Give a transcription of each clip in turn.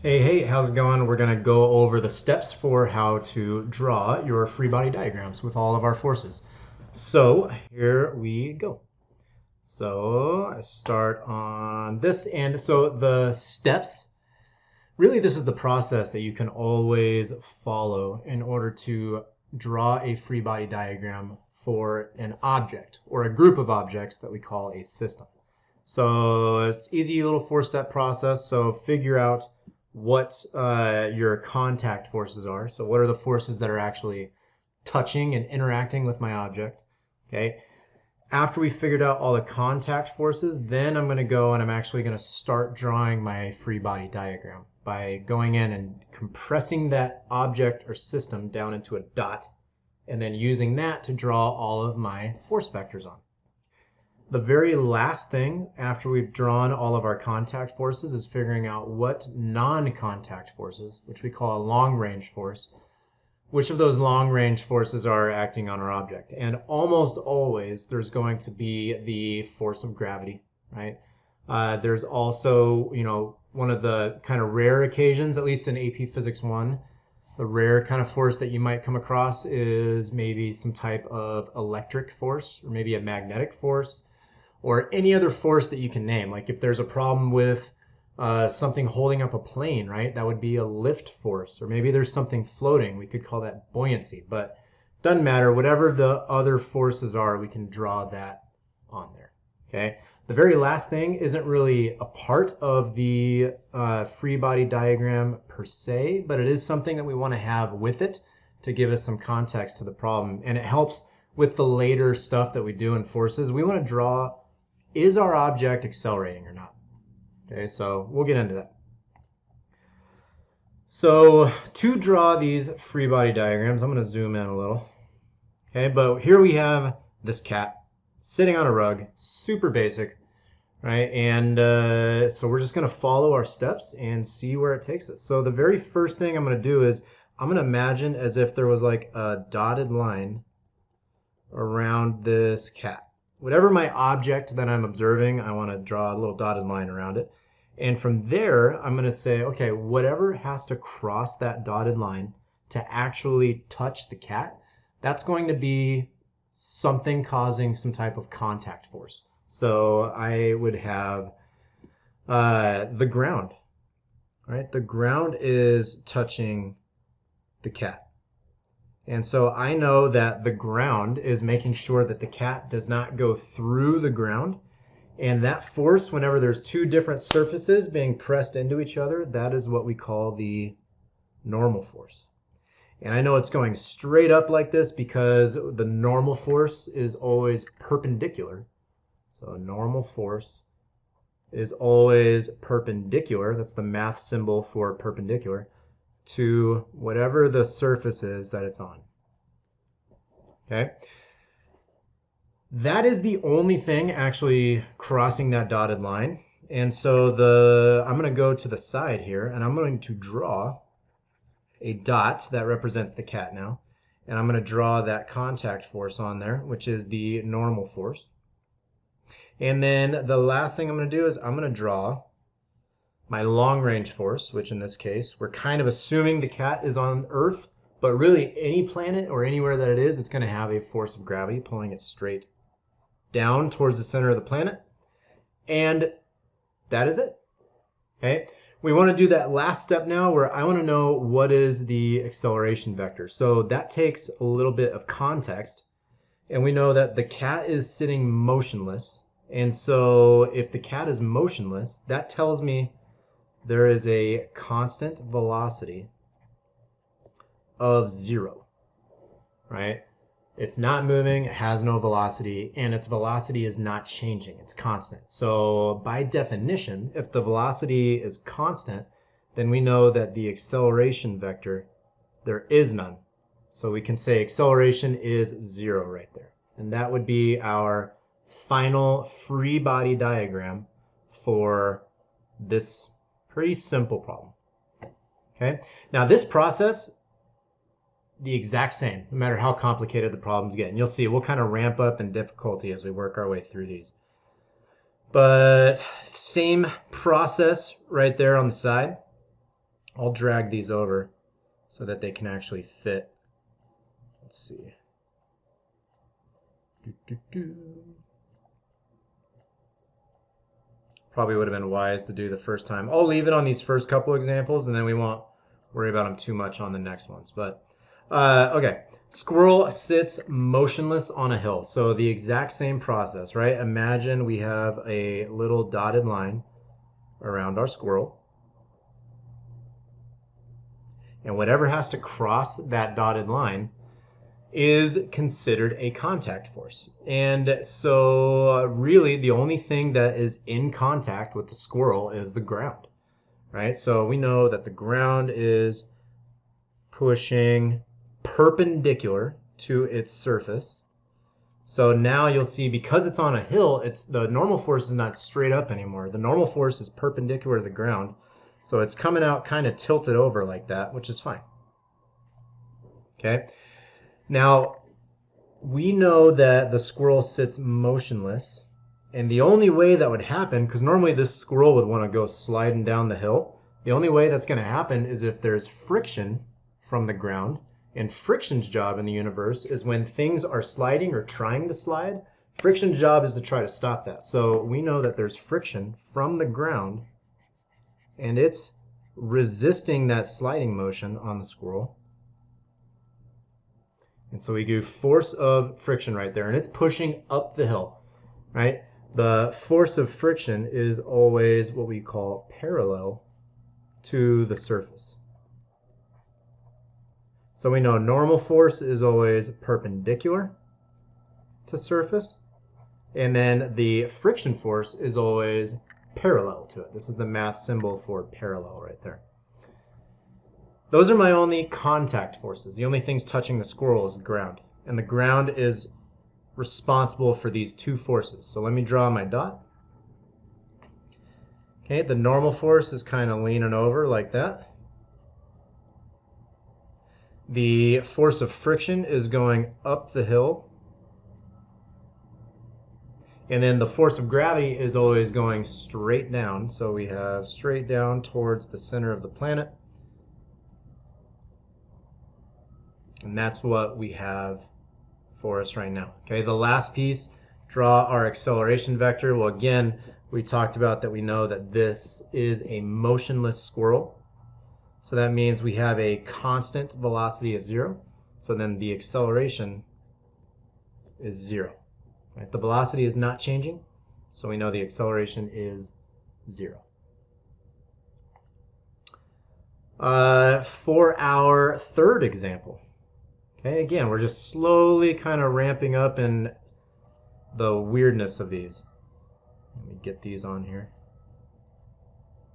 Hey, how's it going? We're going to go over the steps for how to draw your free body diagrams with all of our forces. So here we go. So I start on this, and so the steps, really this is the process that you can always follow in order to draw a free body diagram for an object or a group of objects that we call a system. So it's easy little four-step process. So figure out what your contact forces are. So what are the forces that are actually touching and interacting with my object? Okay. After we figured out all the contact forces, then I'm going to go and I'm actually going to start drawing my free body diagram by going in and compressing that object or system down into a dot and then using that to draw all of my force vectors on. The very last thing after we've drawn all of our contact forces is figuring out what non-contact forces, which we call a long-range force, which of those long-range forces are acting on our object. And almost always there's going to be the force of gravity, right? There's also, one of the kind of rare occasions, at least in AP Physics 1, the rare kind of force that you might come across is maybe some type of electric force or maybe a magnetic force, or any other force that you can name. Like if there's a problem with something holding up a plane, right? That would be a lift force. Or maybe there's something floating. We could call that buoyancy. But doesn't matter. Whatever the other forces are, we can draw that on there. Okay. The very last thing isn't really a part of the free body diagram per se, but it is something that we want to have with it to give us some context to the problem. And it helps with the later stuff that we do in forces. We want to draw, is our object accelerating or not? Okay, so we'll get into that. So to draw these free body diagrams, I'm going to zoom in a little. Okay, but here we have this cat sitting on a rug, super basic, right? And so we're just going to follow our steps and see where it takes us. So the very first thing I'm going to do is I'm going to imagine as if there was like a dotted line around this cat. Whatever my object that I'm observing, I want to draw a little dotted line around it. And from there, I'm going to say, okay, whatever has to cross that dotted line to actually touch the cat, that's going to be something causing some type of contact force. So I would have the ground, right? The ground is touching the cat. And so I know that the ground is making sure that the cat does not go through the ground. And that force, whenever there's two different surfaces being pressed into each other, that is what we call the normal force. And I know it's going straight up like this because the normal force is always perpendicular. So a normal force is always perpendicular. That's the math symbol for perpendicular to whatever the surface is that it's on. Okay? That is the only thing actually crossing that dotted line. And so I'm going to go to the side here and I'm going to draw a dot that represents the cat now. And I'm going to draw that contact force on there, which is the normal force. And then the last thing I'm going to do is I'm going to draw my long-range force, which in this case, we're kind of assuming the cat is on Earth, but really any planet or anywhere that it is, it's going to have a force of gravity pulling it straight down towards the center of the planet. And that is it. Okay. We want to do that last step now where I want to know what is the acceleration vector. So that takes a little bit of context. And we know that the cat is sitting motionless. And so if the cat is motionless, that tells me there is a constant velocity of 0, right? It's not moving, it has no velocity, and its velocity is not changing, it's constant. So by definition, if the velocity is constant, then we know that the acceleration vector, there is none. So we can say acceleration is 0 right there. And that would be our final free body diagram for this pretty simple problem. Okay, now this process, the exact same, no matter how complicated the problems get. And you'll see we'll kind of ramp up in difficulty as we work our way through these. But same process right there on the side. I'll drag these over so that they can actually fit. Let's see. Probably would have been wise to do the first time. I'll leave it on these first couple examples, and then we won't worry about them too much on the next ones. But okay, squirrel sits motionless on a hill. So the exact same process, right? Imagine we have a little dotted line around our squirrel. And whatever has to cross that dotted line is considered a contact force. And so really the only thing that is in contact with the squirrel is the ground, right? So we know that the ground is pushing perpendicular to its surface. So now you'll see, because it's on a hill, the normal force is not straight up anymore. The normal force is perpendicular to the ground. So it's coming out kind of tilted over like that, which is fine. Okay. Now, we know that the squirrel sits motionless, and the only way that would happen, because normally this squirrel would want to go sliding down the hill, the only way that's going to happen is if there's friction from the ground, and friction's job in the universe is when things are sliding or trying to slide, friction's job is to try to stop that. So we know that there's friction from the ground, and it's resisting that sliding motion on the squirrel. And so we do force of friction right there, and it's pushing up the hill, right? The force of friction is always what we call parallel to the surface. So we know normal force is always perpendicular to surface, and then the friction force is always parallel to it. This is the math symbol for parallel right there. Those are my only contact forces. The only things touching the squirrel is the ground. And the ground is responsible for these two forces. So let me draw my dot. Okay, the normal force is kind of leaning over like that. The force of friction is going up the hill. And then the force of gravity is always going straight down. So we have straight down towards the center of the planet. And that's what we have for us right now. Okay, the last piece, draw our acceleration vector. Well, again, we talked about that we know that this is a motionless squirrel. So that means we have a constant velocity of 0. So then the acceleration is 0. Right? The velocity is not changing, so we know the acceleration is 0. For our third example, okay, again, we're just slowly kind of ramping up in the weirdness of these. Let me get these on here.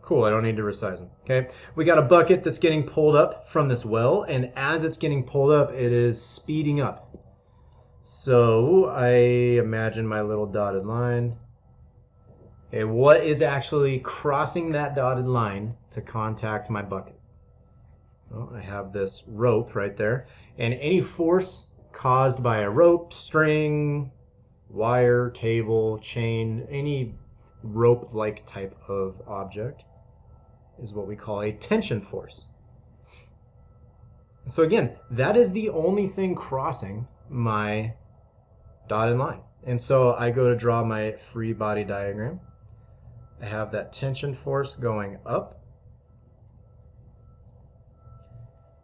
Cool, I don't need to resize them. Okay, we got a bucket that's getting pulled up from this well, and as it's getting pulled up, it is speeding up. So I imagine my little dotted line. Okay, what is actually crossing that dotted line to contact my bucket? Well, I have this rope right there, and any force caused by a rope, string, wire, cable, chain, any rope-like type of object is what we call a tension force. So again, that is the only thing crossing my dotted line. And so I go to draw my free body diagram. I have that tension force going up.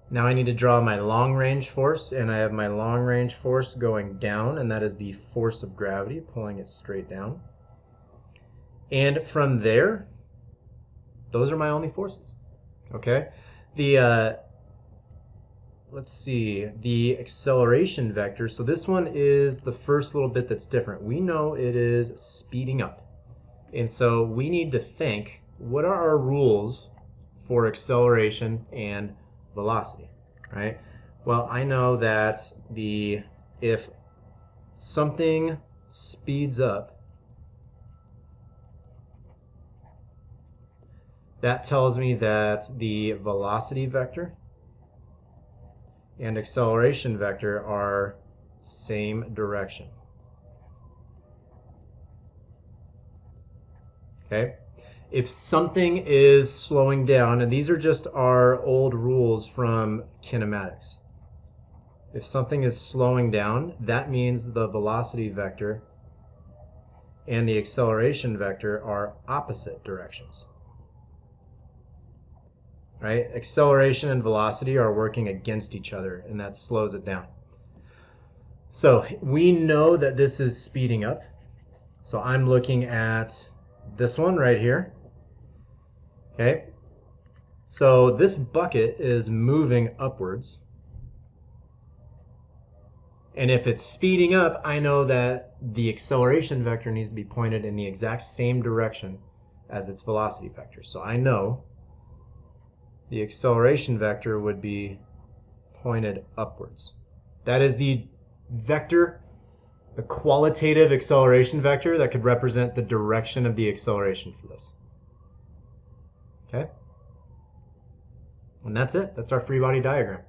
Now I need to draw my long range force, and I have my long range force going down, and that is the force of gravity pulling it straight down. And from there, those are my only forces. Okay? Let's see, the acceleration vector. So this one is the first little bit that's different. We know it is speeding up. And so we need to think, what are our rules for acceleration and velocity, right? Well, I know that if something speeds up, that tells me that the velocity vector and acceleration vector are same direction. Okay? if something is slowing down, and these are just our old rules from kinematics. If something is slowing down, that means the velocity vector and the acceleration vector are opposite directions. Right? Acceleration and velocity are working against each other, and that slows it down. So we know that this is speeding up. So I'm looking at this one right here. Okay? So this bucket is moving upwards. And if it's speeding up, I know that the acceleration vector needs to be pointed in the exact same direction as its velocity vector. So I know the acceleration vector would be pointed upwards. That is the vector, the qualitative acceleration vector that could represent the direction of the acceleration for this. Okay? And that's it. That's our free body diagram.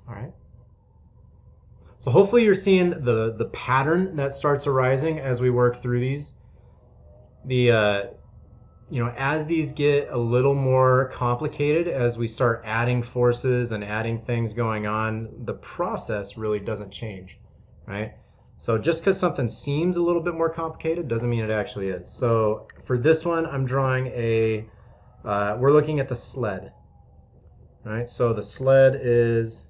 All right. So hopefully you're seeing the pattern that starts arising as we work through these. As these get a little more complicated, as we start adding forces and adding things going on, the process really doesn't change, right? So just because something seems a little bit more complicated doesn't mean it actually is. So for this one, I'm drawing we're looking at the sled, right? So the sled is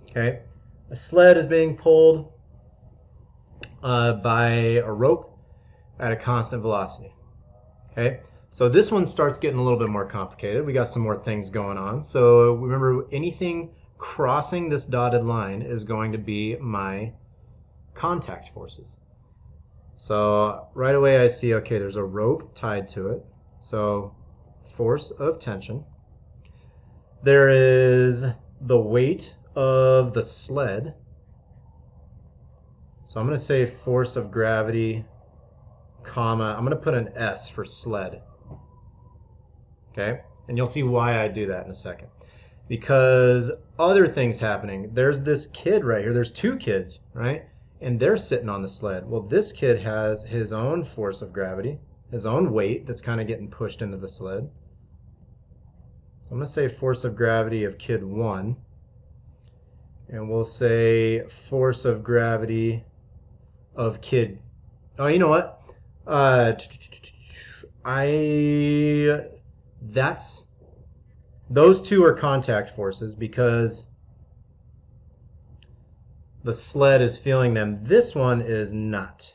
okay. A sled is being pulled by a rope at a constant velocity. Okay, so this one starts getting a little bit more complicated. We got some more things going on. So remember, anything crossing this dotted line is going to be my contact forces. So right away I see, okay, there's a rope tied to it. So force of tension. There is the weight of the sled. So I'm going to say force of gravity, comma, I'm going to put an S for sled. Okay? And you'll see why I do that in a second. Because other things happening. There's this kid right here. There's two kids, right? And they're sitting on the sled. Well, this kid has his own force of gravity, his own weight that's kind of getting pushed into the sled. So I'm going to say force of gravity of kid 1. And we'll say force of gravity of kid. Oh, you know what? Those two are contact forces because the sled is feeling them. This one is not.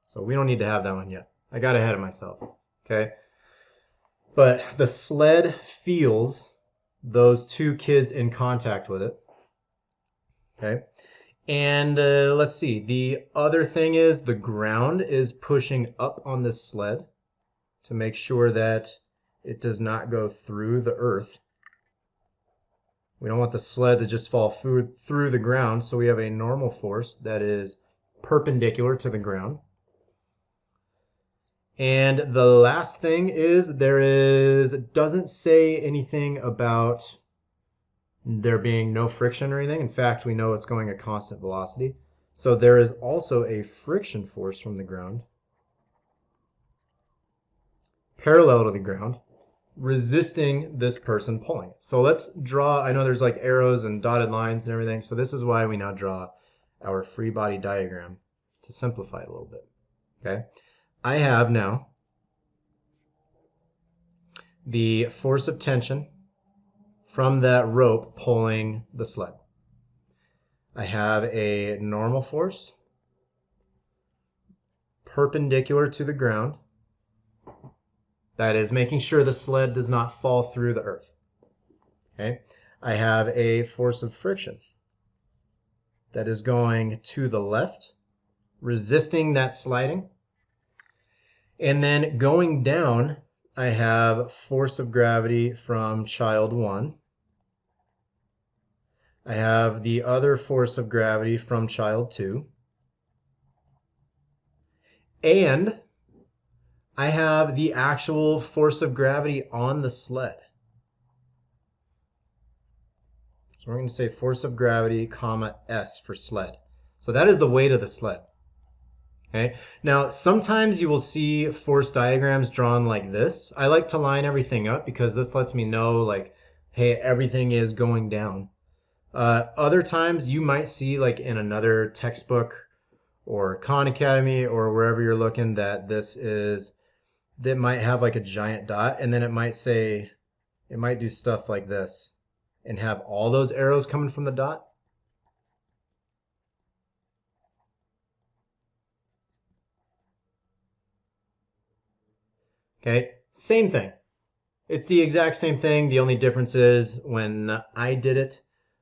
So we don't need to have that one yet. I got ahead of myself. Okay? But the sled feels those two kids in contact with it. Okay? And let's see, the other thing is the ground is pushing up on this sled to make sure that it does not go through the earth. We don't want the sled to just fall through the ground, so we have a normal force that is perpendicular to the ground. And the last thing is it doesn't say anything about there being no friction or anything. In fact, we know it's going at constant velocity. So there is also a friction force from the ground, parallel to the ground, resisting this person pulling it. So let's draw, I know there's like arrows and dotted lines and everything. So this is why we now draw our free body diagram to simplify it a little bit. Okay. I have now the force of tension from that rope pulling the sled. I have a normal force perpendicular to the ground that is making sure the sled does not fall through the earth. Okay? I have a force of friction that is going to the left, resisting that sliding. And then going down, I have force of gravity from child 1. I have the other force of gravity from child 2. And I have the actual force of gravity on the sled. So we're going to say force of gravity, comma, S for sled. So that is the weight of the sled. Okay. Now, sometimes you will see force diagrams drawn like this. I like to line everything up because this lets me know, like, hey, everything is going down. Other times you might see, like in another textbook or Khan Academy or wherever you're looking, that that might have like a giant dot, and then it might do stuff like this and have all those arrows coming from the dot. Okay, same thing. It's the exact same thing. The only difference is when I did it,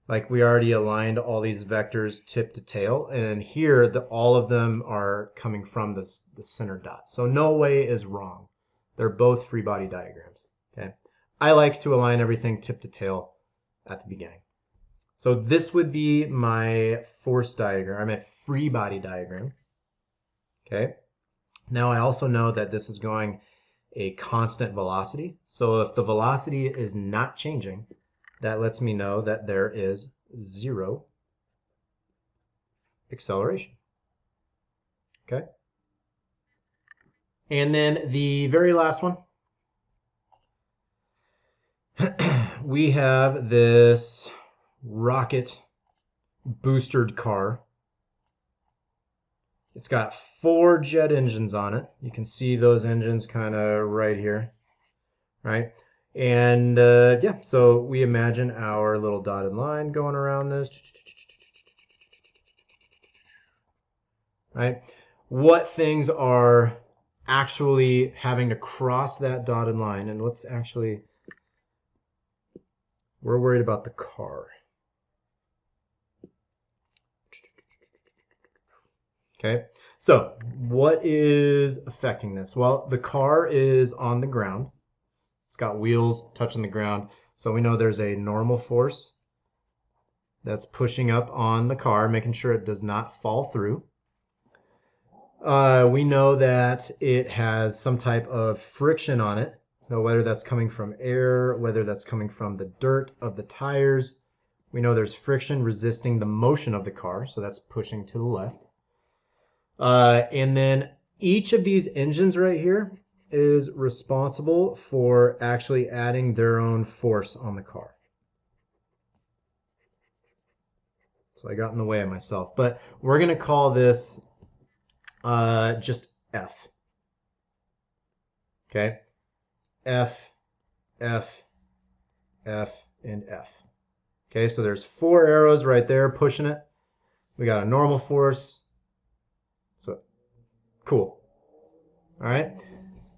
like we already aligned all these vectors tip to tail, and here all of them are coming from the center dot. So no way is wrong. They're both free body diagrams. Okay, I like to align everything tip to tail at the beginning. So this would be my force diagram, my free body diagram. Okay, now I also know that this is going a constant velocity. So if the velocity is not changing, that lets me know that there is zero acceleration. Okay. And then the very last one, we have this rocket boostered car. It's got 4 jet engines on it. You can see those engines kind of right here, right? And yeah, so we imagine our little dotted line going around this, right? What things are actually having to cross that dotted line? And we're worried about the car. Okay, so what is affecting this? Well, the car is on the ground. It's got wheels touching the ground. So we know there's a normal force that's pushing up on the car, making sure it does not fall through. We know that it has some type of friction on it. So whether that's coming from air, whether that's coming from the dirt of the tires, we know there's friction resisting the motion of the car. So that's pushing to the left. And then each of these engines right here is responsible for actually adding their own force on the car. So I got in the way of myself, but we're going to call this just F. Okay? F, F, F, and F. Okay, so there's 4 arrows right there pushing it. We got a normal force. So, cool. All right.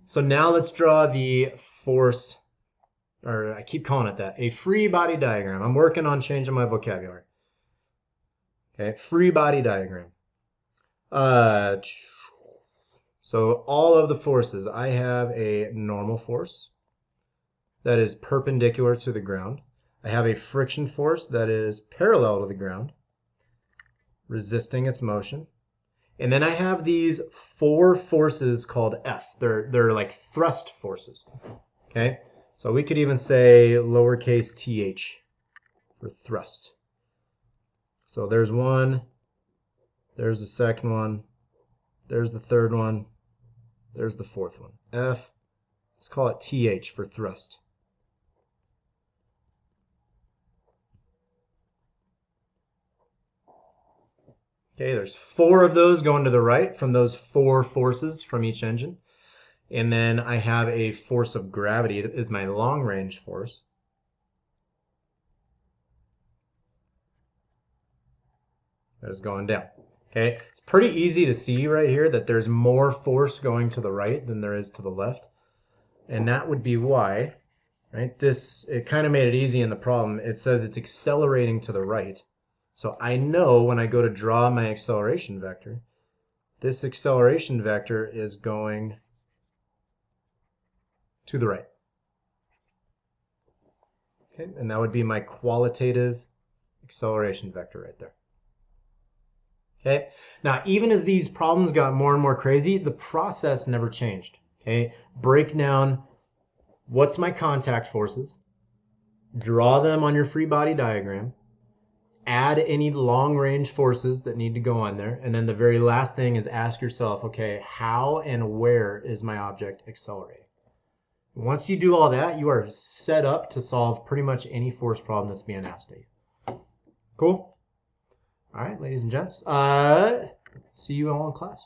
So now let's draw the force, or I keep calling it that, a free body diagram. I'm working on changing my vocabulary. Okay, free body diagram. So all of the forces, I have a normal force that is perpendicular to the ground. I have a friction force that is parallel to the ground, resisting its motion. And then I have these 4 forces called F. They're like thrust forces. Okay? So we could even say lowercase th for thrust. So there's one, there's the second one, there's the third one, there's the fourth one. F, let's call it th for thrust. Okay, there's 4 of those going to the right from those 4 forces from each engine. And then I have a force of gravity that is my long range force. That is going down. Okay, it's pretty easy to see right here that there's more force going to the right than there is to the left. And that would be why, right? It kind of made it easy in the problem. It says it's accelerating to the right. So I know when I go to draw my acceleration vector, this acceleration vector is going to the right. Okay, and that would be my qualitative acceleration vector right there. Okay, now even as these problems got more and more crazy, the process never changed. Okay, break down what's my contact forces, draw them on your free body diagram, add any long-range forces that need to go on there. And then the very last thing is ask yourself, okay, how and where is my object accelerating? Once you do all that, you are set up to solve pretty much any force problem that's being asked of you. Cool? All right, ladies and gents. See you all in class.